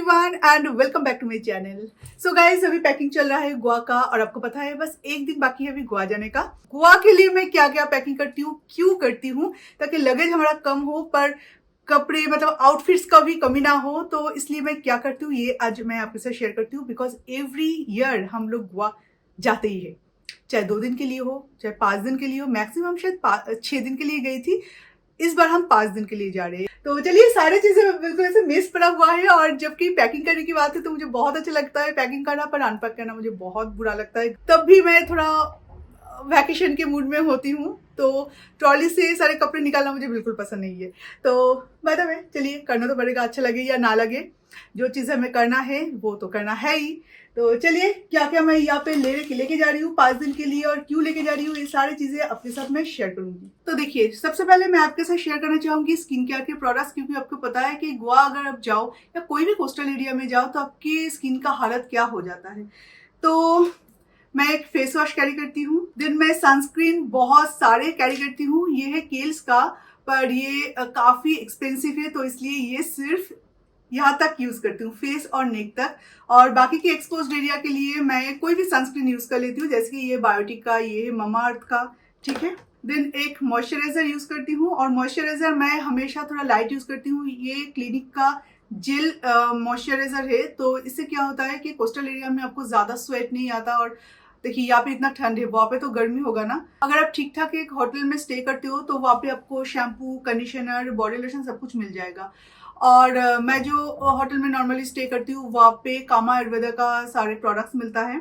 Everyone and welcome back to my channel. So guys, अभी packing चल रहा है गोवा का और आपको पता है बस एक दिन बाकी है अभी गोवा जाने का। गोवा के लिए मैं क्या क्या पैकिंग करती हूँ, क्यों करती हूँ, ताकि लगेज हमारा कम हो पर कपड़े मतलब आउटफिट्स का भी कमी ना हो। तो इसलिए मैं क्या करती हूँ ये आज मैं आपके साथ शेयर करती हूँ, बिकॉज एवरी ईयर हम लोग गोवा जाते ही है, चाहे 2 दिन के लिए हो चाहे 5 दिन के लिए हो। मैक्सिमम शायद 6 दिन के लिए गई थी, इस बार हम 5 दिन के लिए जा रहे हैं। तो चलिए, सारी चीजें बिल्कुल ऐसे मिस पड़ा हुआ है। और जबकि पैकिंग करने की बात है तो मुझे बहुत अच्छा लगता है पैकिंग करना, पर अनपैक करना मुझे बहुत बुरा लगता है। तब भी मैं थोड़ा वैकेशन के मूड में होती हूँ, तो ट्रॉली से सारे कपड़े निकालना मुझे बिल्कुल पसंद नहीं है। तो बाय द वे, चलिए करना तो पड़ेगा, अच्छा लगे या ना लगे, जो चीज़ हमें करना है वो तो करना है ही। तो चलिए, क्या क्या मैं यहाँ पे लेके जा रही हूँ 5 दिन के लिए और क्यों लेके जा रही हूँ, ये सारी चीजें आपके साथ मैं शेयर करूंगी। तो देखिए, सबसे पहले मैं आपके साथ शेयर करना चाहूंगी स्किन केयर के प्रोडक्ट्स, क्योंकि आपको पता है कि गोवा अगर आप जाओ या कोई भी कोस्टल एरिया में जाओ तो आपकी स्किन का हालत क्या हो जाता है। तो मैं एक फेस वॉश कैरी करती हूँ, दिन में सनस्क्रीन बहुत सारे कैरी करती हूँ। ये है केल्स का, पर ये काफी एक्सपेंसिव है, तो इसलिए ये सिर्फ यहाँ तक यूज करती हूँ, फेस और नेक तक। और बाकी के एक्सपोज्ड एरिया के लिए मैं कोई भी सनस्क्रीन यूज कर लेती हूँ, जैसे कि ये बायोटिक का, ये ममाअर्थ का, ठीक है। देन एक मॉइस्चराइजर यूज करती हूँ, और मॉइस्चराइजर मैं हमेशा थोड़ा लाइट यूज करती हूँ। ये क्लिनिक का जेल मॉइस्चराइजर है, तो इससे क्या होता है कि कोस्टल एरिया में आपको ज्यादा स्वेट नहीं आता। और देखिए, यहाँ पे इतना ठंड है, वहाँ पे तो गर्मी होगा ना। अगर आप ठीक ठाक एक होटल में स्टे करते हो तो वहाँ पे आपको शैम्पू, कंडीशनर, बॉडी लोशन सब कुछ मिल जाएगा। और मैं जो होटल में नॉर्मली स्टे करती हूँ वहाँ पे कामा आयुर्वेदा का सारे प्रोडक्ट्स मिलता है,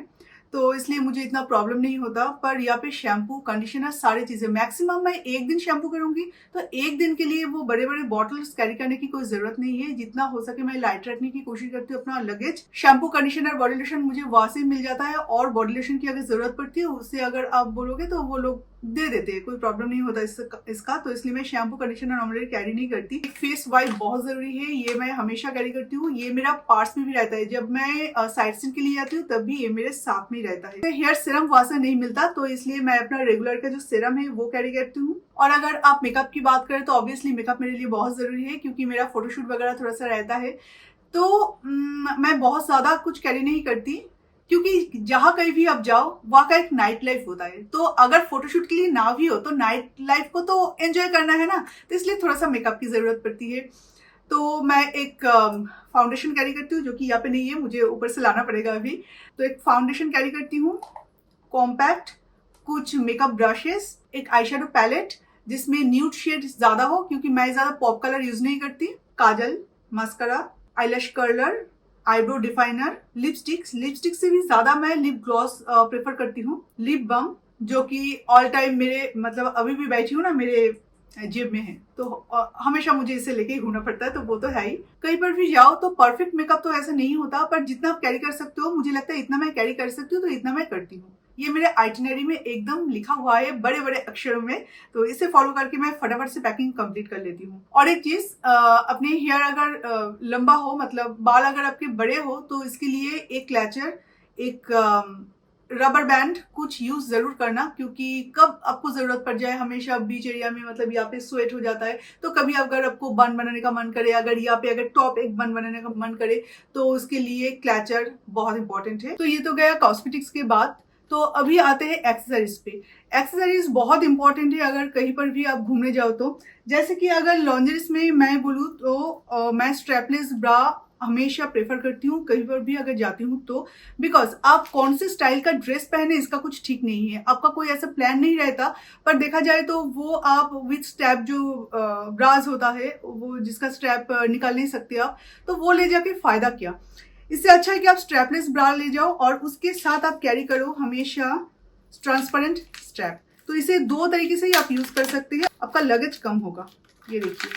तो इसलिए मुझे इतना प्रॉब्लम नहीं होता। पर यहाँ पे शैम्पू, कंडीशनर, सारी चीजें मैक्सिमम मैं एक दिन शैम्पू करूंगी, तो एक दिन के लिए वो बड़े बड़े बॉटल्स कैरी करने की कोई जरूरत नहीं है। जितना हो सके मैं लाइट रखने की कोशिश करती हूँ अपना luggage. Shampoo, conditioner, body lotion मुझे वहां से मिल जाता है, और बॉडी लोशन की अगर जरूरत पड़ती है उससे अगर आप बोलोगे तो वो लोग दे देते हैं, कोई प्रॉब्लम नहीं होता इसका। तो इसलिए मैं शैम्पू, कंडीशनर नॉर्मली कैरी नहीं करती। फेस वाइप बहुत जरूरी है, ये मैं हमेशा कैरी करती हूँ। ये मेरा पार्स में भी रहता है, जब मैं साइट सीन के लिए आती हूँ तब भी ये मेरे साथ में रहता है। हेयर सीरम वहां से नहीं मिलता, तो इसलिए मैं अपना रेगुलर का जो सीरम है वो कैरी करती हूँ। और अगर आप मेकअप की बात करें तो ऑब्वियसली मेकअप मेरे लिए बहुत जरूरी है, क्योंकि मेरा फोटोशूट वगैरह थोड़ा सा रहता है। तो मैं बहुत ज्यादा कुछ कैरी नहीं करती, क्योंकि जहां कहीं भी आप जाओ वहां का एक नाइट लाइफ होता है। तो अगर फोटोशूट के लिए ना भी हो तो नाइट लाइफ को तो एंजॉय करना है ना, तो इसलिए थोड़ा सा मेकअप की जरूरत पड़ती है। तो मैं एक फाउंडेशन कैरी करती हूँ, जो कि यहाँ पे नहीं है, मुझे ऊपर से लाना पड़ेगा अभी। तो एक फाउंडेशन कैरी करती हूँ, कॉम्पैक्ट, कुछ मेकअप ब्रशेस, एक आई शेडो पैलेट जिसमें न्यूड शेड ज्यादा हो, क्योंकि मैं ज्यादा पॉप कलर यूज नहीं करती, kajal, mascara, eyelash curler, eyebrow definer, lipstick से भी ज्यादा मैं लिप ग्लॉस प्रेफर करती हूँ, लिप बाम, जो कि ऑल टाइम मेरे मतलब अभी भी बैठी हूँ ना मेरे जेब में है, तो हमेशा मुझे इसे लेके ही घूमना पड़ता है, तो वो तो है ही। कहीं पर भी जाओ तो परफेक्ट मेकअप तो ऐसा नहीं होता, पर जितना आप कैरी कर सकते हो, मुझे लगता है इतना मैं कैरी कर सकती हूँ, तो इतना मैं करती हूँ। ये मेरे आइटिनरी में एकदम लिखा हुआ है बड़े बड़े अक्षरों में, तो इसे फॉलो करके मैं फटाफट से पैकिंग कंप्लीट कर लेती हूँ। और एक चीज, अपने हेयर अगर लंबा हो, मतलब बाल अगर आपके बड़े हो, तो इसके लिए एक क्लैचर, एक रबर बैंड कुछ यूज जरूर करना, क्योंकि कब आपको जरूरत पड़ जाए। हमेशा बीच एरिया में मतलब यहाँ पे स्वेट हो जाता है, तो कभी अगर आपको बन बनाने का मन करे, अगर यहाँ पे अगर टॉप एक बन बनाने का मन करे, तो उसके लिए क्लैचर बहुत इंपॉर्टेंट है। तो ये तो गया कॉस्मेटिक्स के बाद। तो अभी आते हैं एक्सेसरीज पे। एक्सेसरीज बहुत इंपॉर्टेंट है अगर कहीं पर भी आप घूमने जाओ तो। जैसे कि अगर लॉन्जरीज में मैं बोलूँ तो मैं स्ट्रैपलेस ब्रा हमेशा प्रेफर करती हूँ कहीं पर भी अगर जाती हूँ तो, बिकॉज आप कौन से स्टाइल का ड्रेस पहने इसका कुछ ठीक नहीं है, आपका कोई ऐसा प्लान नहीं रहता। पर देखा जाए तो वो आप विथ स्ट्रैप जो ब्राज होता है, वो जिसका स्ट्रैप निकाल नहीं सकते आप, तो वो ले जाके फायदा क्या। इससे अच्छा है कि आप स्ट्रैपलेस ब्रा ले जाओ और उसके साथ आप कैरी करो हमेशा ट्रांसपेरेंट स्ट्रैप। तो इसे 2 तरीके से ही आप यूज कर सकते हैं, आपका लगेज कम होगा। ये देखिए,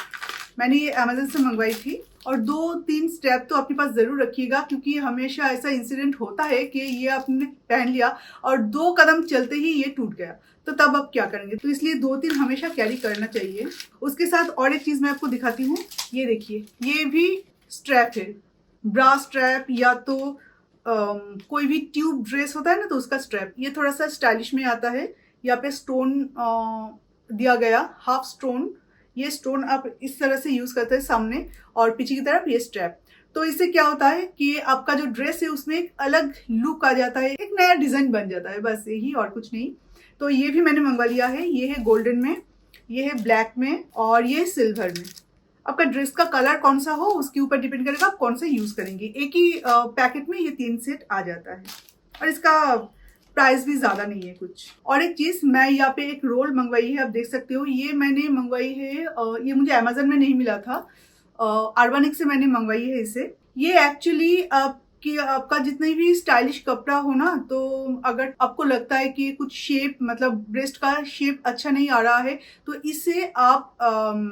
मैंने ये अमेजन से मंगवाई थी, और 2-3 स्टेप तो अपने पास जरूर रखिएगा, क्योंकि हमेशा ऐसा इंसिडेंट होता है कि ये आपने पहन लिया और 2 कदम चलते ही ये टूट गया, तो तब आप क्या करेंगे। तो इसलिए 2-3 हमेशा कैरी करना चाहिए। उसके साथ और एक चीज मैं आपको दिखाती हूँ, ये देखिए, ये भी स्ट्रैप है, ब्रा स्ट्रैप, या तो कोई भी ट्यूब ड्रेस होता है ना, तो उसका स्ट्रैप। ये थोड़ा सा स्टाइलिश में आता है, यहाँ पे स्टोन दिया गया, हाफ स्टोन। ये स्टोन आप इस तरह से यूज करते हैं सामने, और पीछे की तरफ ये स्ट्रैप। तो इससे क्या होता है कि आपका जो ड्रेस है उसमें एक अलग लुक आ जाता है, एक नया डिजाइन बन जाता है, बस यही और कुछ नहीं। तो ये भी मैंने मंगवा लिया है। ये है गोल्डन में, ये है ब्लैक में और ये सिल्वर में। आपका ड्रेस का कलर कौन सा हो उसके ऊपर डिपेंड करेगा आप कौन सा यूज करेंगे। एक ही पैकेट में ये 3 सेट आ जाता है और इसका प्राइस भी ज्यादा नहीं है कुछ। और एक चीज, मैं यहाँ पे एक रोल मंगवाई है, आप देख सकते हो। ये मैंने मंगवाई है, ये मुझे अमेजन में नहीं मिला था, अर्बानिक से मैंने मंगवाई है इसे। ये एक्चुअली कि आपका जितने भी स्टाइलिश कपड़ा हो ना, तो अगर आपको लगता है कि कुछ शेप, मतलब ब्रेस्ट का शेप अच्छा नहीं आ रहा है, तो इसे आप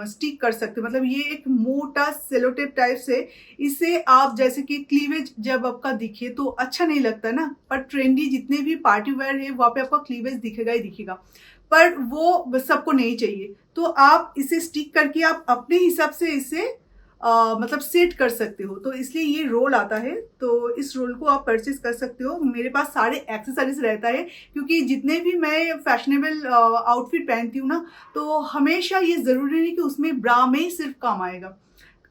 स्टिक कर सकते हो। मतलब ये एक मोटा सेलोटेप टाइप से, इसे आप जैसे कि क्लीवेज जब आपका दिखे तो अच्छा नहीं लगता ना, पर ट्रेंडी जितने भी पार्टी वेयर है वहाँ पे आपका क्लीवेज दिखेगा ही दिखेगा, पर वो सबको नहीं चाहिए। तो आप इसे स्टिक करके आप अपने हिसाब से इसे मतलब सेट कर सकते हो। तो इसलिए ये रोल आता है, तो इस रोल को आप परचेज कर सकते हो। मेरे पास सारे एक्सेसरीज रहता है, क्योंकि जितने भी मैं फैशनेबल आउटफिट पहनती हूँ ना, तो हमेशा ये जरूरी नहीं कि उसमें ब्रा में ही सिर्फ काम आएगा,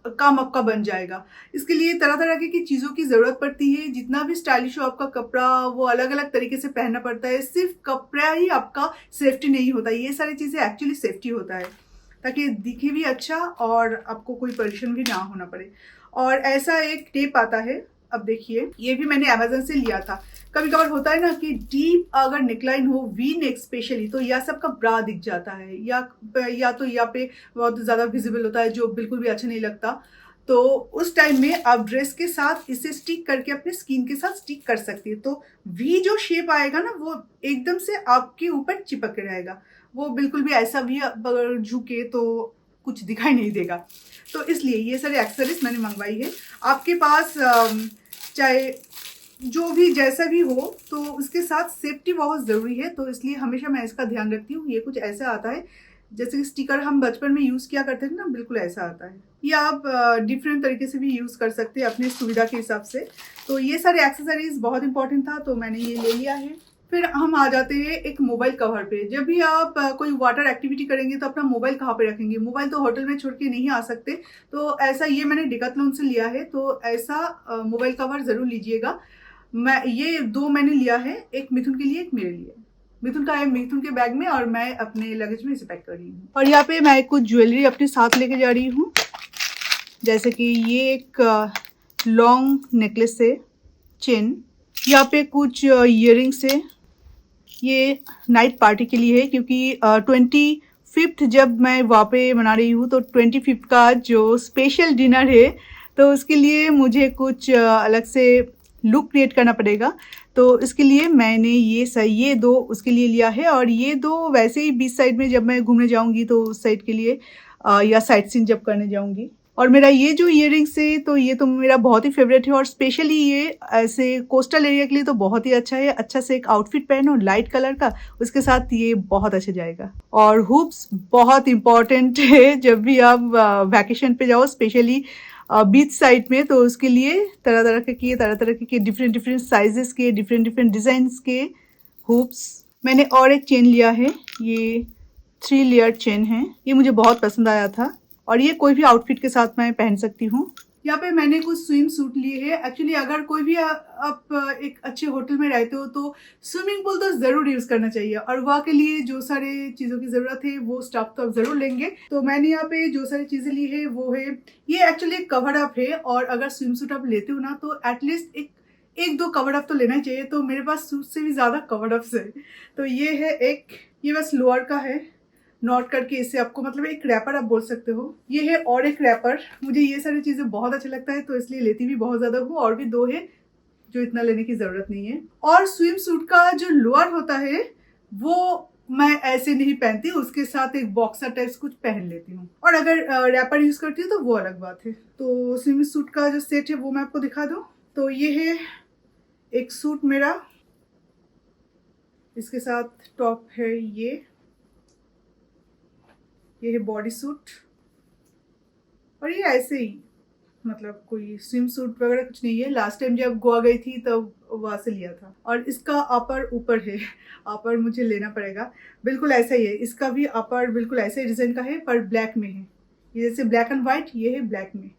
काम आपका बन जाएगा। इसके लिए तरह तरह की चीज़ों की ज़रूरत पड़ती है। जितना भी स्टाइलिश हो आपका कपड़ा, वो अलग अलग तरीके से पहनना पड़ता है। सिर्फ कपड़ा ही आपका सेफ्टी नहीं होता, ये सारी चीज़ें एक्चुअली सेफ्टी होता है, ताकि दिखे भी अच्छा और आपको कोई परेशान भी ना होना पड़े। और ऐसा एक टेप आता है, अब देखिए, ये भी मैंने अमेजन से लिया था। कभी कभार होता है ना कि डीप अगर नेकलाइन हो, वी नेक स्पेशली, तो यह सबका ब्रा दिख जाता है, या तो यहाँ पे बहुत ज़्यादा विजिबल होता है, जो बिल्कुल भी अच्छा नहीं लगता। तो उस टाइम में आप ड्रेस के साथ इसे स्टिक करके अपने स्किन के साथ स्टिक कर सकती है। तो वी जो शेप आएगा ना, वो एकदम से आपके ऊपर चिपक के रहेगा, वो बिल्कुल भी ऐसा भी अगर झुके तो कुछ दिखाई नहीं देगा। तो इसलिए ये सारे एक्सेसरीज मैंने मंगवाई है। आपके पास चाहे जो भी जैसा भी हो, तो उसके साथ सेफ्टी बहुत ज़रूरी है, तो इसलिए हमेशा मैं इसका ध्यान रखती हूँ। ये कुछ ऐसा आता है जैसे कि स्टिकर हम बचपन में यूज़ किया करते थे ना, बिल्कुल ऐसा आता है। ये आप डिफरेंट तरीके से भी यूज़ कर सकते हैं अपनी सुविधा के हिसाब से। तो ये सारे एक्सेसरीज बहुत इंपॉर्टेंट था, तो मैंने ये ले लिया है। फिर हम आ जाते हैं एक मोबाइल कवर पे। जब भी आप कोई वाटर एक्टिविटी करेंगे तो अपना मोबाइल कहाँ पे रखेंगे? मोबाइल तो होटल में छोड़ के नहीं आ सकते, तो ऐसा ये मैंने डिकैथलॉन से लिया है। तो ऐसा मोबाइल कवर ज़रूर लीजिएगा। मैं ये 2 मैंने लिया है, एक मिथुन के लिए, एक मेरे लिए। मिथुन का है मिथुन के बैग में, और मैं अपने लगेज में इसे पैक कर रही हूँ। और यहाँ पे मैं कुछ ज्वेलरी अपने साथ लेके जा रही हूँ, जैसे कि ये एक लॉन्ग नेकलेस है, चेन। यहाँ पे कुछ इयररिंग्स है, ये नाइट पार्टी के लिए है, क्योंकि 25th जब मैं वहाँ पे मना रही हूँ, तो 25th का जो स्पेशल डिनर है, तो उसके लिए मुझे कुछ अलग से लुक क्रिएट करना पड़ेगा। तो इसके लिए मैंने ये 2 उसके लिए लिया है, और ये 2 वैसे ही बीच साइड में जब मैं घूमने जाऊँगी तो उस साइड के लिए, या साइट सीन जब करने जाऊँगी। और मेरा ये जो इयररिंग्स है, तो ये तो मेरा बहुत ही फेवरेट है, और स्पेशली ये ऐसे कोस्टल एरिया के लिए तो बहुत ही अच्छा है। अच्छा से एक आउटफिट पहनो लाइट कलर का, उसके साथ ये बहुत अच्छा जाएगा। और हुप्स बहुत इंपॉर्टेंट है जब भी आप वैकेशन पे जाओ, स्पेशली बीच साइड में, तो उसके लिए तरह तरह के डिफरेंट साइजेस के, डिफरेंट डिजाइन्स के हुप्स। मैंने और एक चेन लिया है, ये 3 लेयर चेन है, ये मुझे बहुत पसंद आया था, और ये कोई भी आउटफिट के साथ मैं पहन सकती हूँ। यहाँ पे मैंने कुछ स्विम सूट लिए हैं। एक्चुअली अगर कोई भी आप एक अच्छे होटल में रहते हो, तो स्विमिंग पूल तो ज़रूर यूज़ करना चाहिए, और वहाँ के लिए जो सारे चीज़ों की ज़रूरत है वो स्टाफ तो आप ज़रूर लेंगे। तो मैंने यहाँ पे जो सारी चीज़ें ली है वो है, ये एक्चुअली एक कवर अप है, और अगर स्विम सूट आप लेते हो ना, तो एटलीस्ट एक 2 कवर अप तो लेना ही चाहिए। तो मेरे पास सूट से भी ज़्यादा कवर अप्स है। तो ये है एक, ये बस लोअर का है, नॉट करके इसे आपको, मतलब एक रैपर आप बोल सकते हो। ये है और एक रैपर। मुझे ये सारी चीज़ें बहुत अच्छा लगता है, तो इसलिए लेती भी बहुत ज़्यादा हूँ। और भी 2 है जो इतना लेने की ज़रूरत नहीं है। और स्विम सूट का जो लोअर होता है वो मैं ऐसे नहीं पहनती, उसके साथ एक बॉक्सर टाइप कुछ पहन लेती हूँ। और अगर रैपर यूज़ करती हूँ तो वो अलग बात है। तो स्विम सूट का जो सेट है वो मैं आपको दिखा दूँ। तो ये है एक सूट मेरा, इसके साथ टॉप है, ये है बॉडी सूट, और ये ऐसे ही, मतलब कोई स्विम सूट वगैरह कुछ नहीं है। लास्ट टाइम जब गोवा गई थी तब वहाँ से लिया था। और इसका अपर ऊपर है, अपर मुझे लेना पड़ेगा। बिल्कुल ऐसा ही है, इसका भी अपर बिल्कुल ऐसे ही डिज़ाइन का है, पर ब्लैक में है। ये जैसे ब्लैक एंड वाइट, ये है ब्लैक में,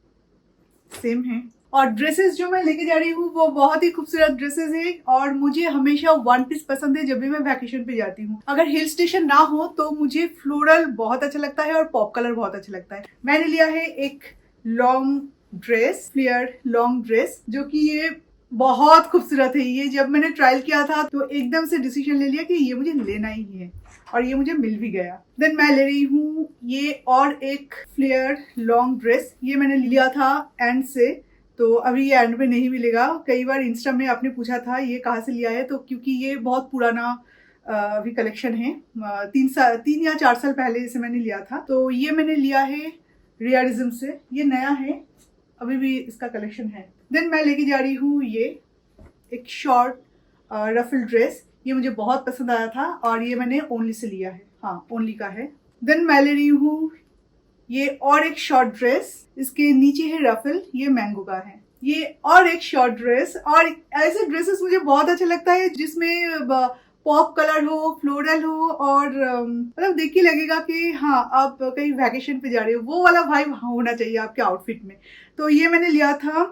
सेम है। और ड्रेसेस जो मैं लेके जा रही हूँ वो बहुत ही खूबसूरत ड्रेसेस है और मुझे हमेशा वन पीस पसंद है जब भी मैं वैकेशन पे जाती हूँ। अगर हिल स्टेशन ना हो तो मुझे फ्लोरल बहुत अच्छा लगता है और पॉप कलर बहुत अच्छा लगता है। मैंने लिया है एक long dress, flare long dress, जो कि ये बहुत खूबसूरत है। ये जब मैंने ट्रायल किया था तो एकदम से डिसीजन ले लिया कि ये मुझे लेना ही है और ये मुझे मिल भी गया। देन मैं ले रही हूँ ये और एक फ्लेयर लॉन्ग ड्रेस। ये मैंने लिया था एंड से, तो अभी ये एंड में नहीं मिलेगा। कई बार इंस्टा में आपने पूछा था ये कहाँ से लिया है, तो क्योंकि ये बहुत पुराना अभी कलेक्शन है, 3 या 4 साल पहले इसे मैंने लिया था। तो ये मैंने लिया है रियलिज्म से, ये नया है, अभी भी इसका कलेक्शन है। देन मैं लेके जा रही हूँ ये एक शॉर्ट रफल ड्रेस। ये मुझे बहुत पसंद आया था और ये मैंने ओनली से लिया है, हाँ ओनली का है। देन मैं ले रही हूँ ये और एक शॉर्ट ड्रेस, इसके नीचे है रफल, ये मैंगो का है। ये और एक शॉर्ट ड्रेस, और ऐसे ड्रेसेस मुझे बहुत अच्छा लगता है जिसमें पॉप कलर हो, फ्लोरल हो और मतलब देख के लगेगा कि हाँ आप कहीं वैकेशन पे जा रहे हो, वो वाला वाइब होना चाहिए आपके आउटफिट में। तो ये मैंने लिया था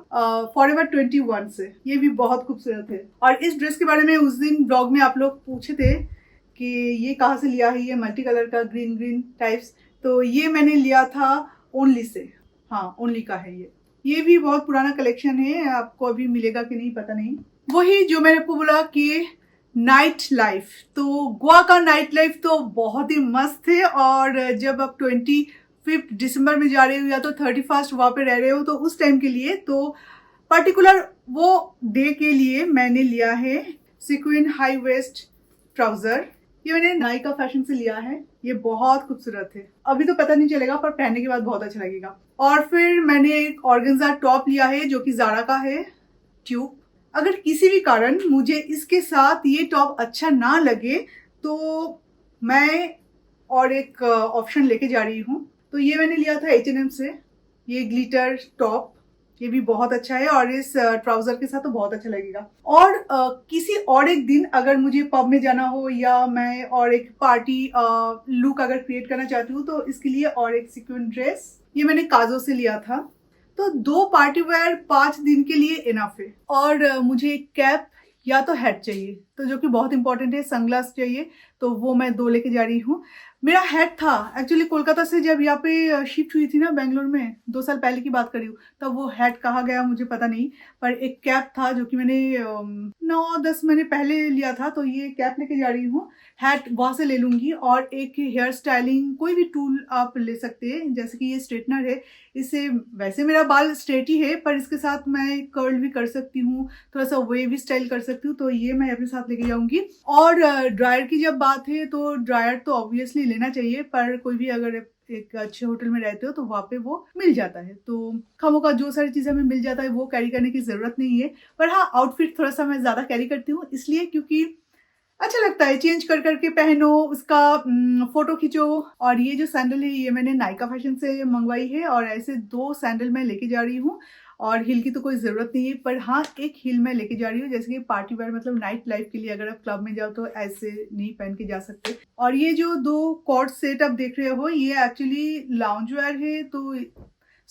फॉरएवर 21 से, ये भी बहुत खूबसूरत है। और इस ड्रेस के बारे में उस दिन ब्लॉग में आप लोग पूछे थे कि ये कहाँ से लिया है, ये मल्टी कलर का ग्रीन ग्रीन टाइप्स, तो ये मैंने लिया था ओनली से, हाँ ओनली का है ये भी बहुत पुराना कलेक्शन है, आपको अभी मिलेगा कि नहीं पता नहीं। वही जो मैंने आपको बोला कि नाइट लाइफ, तो गोवा का नाइट लाइफ तो बहुत ही मस्त है। और जब आप 25 दिसंबर में जा रहे हो या तो 31 वहां पे रह रहे हो, तो उस टाइम के लिए, तो पर्टिकुलर वो डे के लिए मैंने लिया है सीक्वेंट हाई वेस्ट ट्राउजर। ये मैंने नायका फैशन से लिया है, ये बहुत खूबसूरत है। अभी तो पता नहीं चलेगा पर पहनने के बाद बहुत अच्छा लगेगा। और फिर मैंने एक ऑर्गेन्जा टॉप लिया है जो कि जारा का है, ट्यूब। अगर किसी भी कारण मुझे इसके साथ ये टॉप अच्छा ना लगे तो मैं और एक ऑप्शन लेके जा रही हूँ। तो ये मैंने लिया था H&M से, ये ग्लिटर टॉप, ये भी बहुत अच्छा है और इस ट्राउजर के साथ तो बहुत अच्छा लगेगा। और किसी और एक दिन अगर मुझे पब में जाना हो या मैं और एक पार्टी लुक अगर क्रिएट करना चाहती हूँ तो इसके लिए और एक सीक्वेंट ड्रेस, ये मैंने काजो से लिया था। तो 2 पार्टी वेयर 5 दिन के लिए इनफ है। और मुझे एक कैप या तो हैट चाहिए, तो जो कि बहुत इंपॉर्टेंट है, सनग्लास चाहिए, तो वो मैं 2 लेके जा रही हूँ। मेरा हैट था एक्चुअली कोलकाता से जब यहाँ पे शिफ्ट हुई थी ना बेंगलोर में, 2 साल पहले की बात करी हूँ, तब वो हैट कहाँ गया मुझे पता नहीं, पर एक कैप था जो कि मैंने 9-10 महीने पहले लिया था, तो ये कैप लेके जा रही हूँ। हैट वहां से ले लूंगी और एक हेयर स्टाइलिंग कोई भी टूल आप ले सकते हैं, जैसे कि ये स्ट्रेटनर है, इससे वैसे मेरा बाल स्ट्रेट ही है पर इसके साथ मैं कर्ल भी कर सकती हूँ, थोड़ा सा वेवी स्टाइल कर सकती हूँ, तो ये मैं अपने साथ लेके जाऊंगी। और ड्रायर की जब बात है तो ड्रायर तो ऑब्वियसली लेना चाहिए, पर कोई भी अगर एक अच्छे होटल में रहते हो तो वहाँ पे वो मिल जाता है, तो खामों का जो सारी चीजें हमें मिल जाता है वो कैरी करने की जरूरत नहीं है। पर हाँ आउटफिट थोड़ा सा मैं ज्यादा कैरी करती हूँ, इसलिए क्योंकि अच्छा लगता है, चेंज कर करके पहनो, उसका फोटो खींचो। और ये जो सैंडल है ये मैंने नायका फैशन से मंगवाई है और ऐसे 2 सैंडल मैं लेके जा रही हूँ। और हिल की तो कोई जरूरत नहीं है, पर हाँ एक हिल मैं लेके जा रही हूँ, जैसे कि पार्टी वेयर मतलब नाइट लाइफ के लिए अगर आप क्लब में जाओ तो ऐसे नहीं पहन के जा सकते। और ये जो 2 कॉर्ड सेट आप देख रहे हो ये एक्चुअली लाउंज वेयर है, तो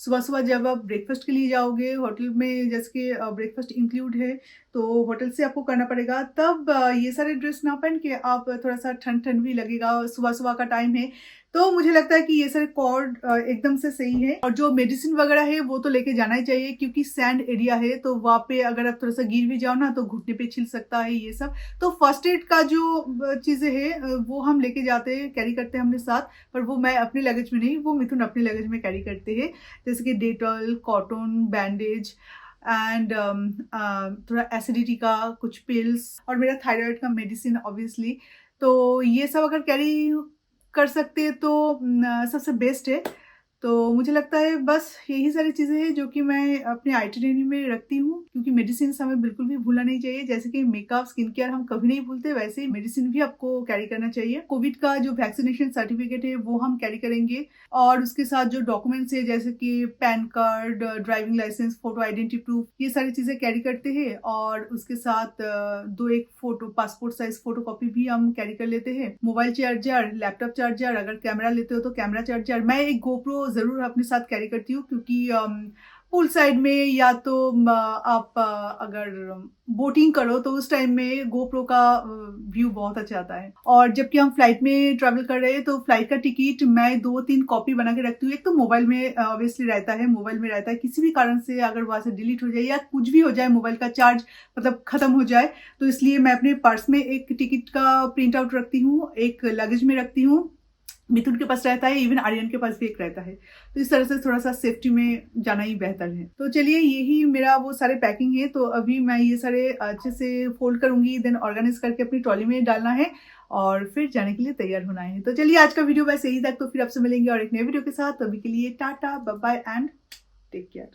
सुबह सुबह जब आप ब्रेकफास्ट के लिए जाओगे होटल में, जैसे कि ब्रेकफास्ट इंक्लूड है तो होटल से आपको करना पड़ेगा, तब ये सारे ड्रेस ना पहन के आप थोड़ा सा ठंड ठंड भी लगेगा, सुबह सुबह का टाइम है, तो मुझे लगता है कि ये सारे कॉर्ड एकदम से सही है। और जो मेडिसिन वगैरह है वो तो लेके जाना ही चाहिए, क्योंकि सैंड एरिया है तो वहाँ पे अगर आप थोड़ा सा गिर भी जाओ ना तो घुटने पे छिल सकता है ये सब। तो फर्स्ट एड का जो चीजें है वो हम लेके जाते हैं, कैरी करते हैं अपने साथ, पर वो मैं अपने लगेज में नहीं, वो मिथुन अपने लगेज में कैरी करते हैं, जैसे कि डेटॉल, कॉटन, बैंडेज एंड थोड़ा एसिडिटी का कुछ पिल्स और मेरा थायराइड का मेडिसिन ऑब्वियसली। तो ये सब अगर कैरी कर सकते हैं तो सबसे बेस्ट है। तो मुझे लगता है बस यही सारी चीज़ें हैं जो कि मैं अपने आइटिनरी में रखती हूँ, क्योंकि मेडिसिन हमें बिल्कुल भी भूलना नहीं चाहिए। जैसे कि मेकअप, स्किन केयर हम कभी नहीं भूलते, वैसे ही मेडिसिन भी आपको कैरी करना चाहिए। कोविड का जो वैक्सीनेशन सर्टिफिकेट है वो हम कैरी करेंगे, और उसके साथ जो डॉक्यूमेंट्स है जैसे कि PAN card, driving licence, photo identity proof, ये सारी चीज़ें कैरी करते हैं। और उसके साथ 2-1 photo passport size photo copy भी हम कैरी कर लेते हैं। मोबाइल चार्जर, लैपटॉप चार्जर, अगर कैमरा लेते हो तो कैमरा चार्जर। मैं एक गोप्रो जरूर अपने साथ कैरी करती हूँ, क्योंकि पूल साइड में या तो आप अगर बोटिंग करो तो उस टाइम में गोप्रो का व्यू बहुत अच्छा आता है। और जबकि हम फ्लाइट में ट्रैवल कर रहे हैं तो फ्लाइट का टिकट मैं 2-3 कॉपी बना के रखती हूँ। एक तो मोबाइल में ऑब्वियसली रहता है, किसी भी कारण से अगर वहां से डिलीट हो जाए या कुछ भी हो जाए, मोबाइल का चार्ज मतलब खत्म हो जाए, तो इसलिए मैं अपने पर्स में एक टिकट का प्रिंट आउट रखती हूँ, एक लगेज में रखती हूँ, मिथुन के पास रहता है, इवन आर्यन के पास भी एक रहता है। तो इस तरह से थोड़ा सा सेफ्टी में जाना ही बेहतर है। तो चलिए, यही मेरा वो सारे पैकिंग है। तो अभी मैं ये सारे अच्छे से फोल्ड करूंगी, देन ऑर्गेनाइज करके अपनी ट्रॉली में डालना है और फिर जाने के लिए तैयार होना है। तो चलिए, आज का वीडियो बस यही तक। तो फिर आपसे मिलेंगे और एक नए वीडियो के साथ। तो अभी के लिए tata, bye bye and take care.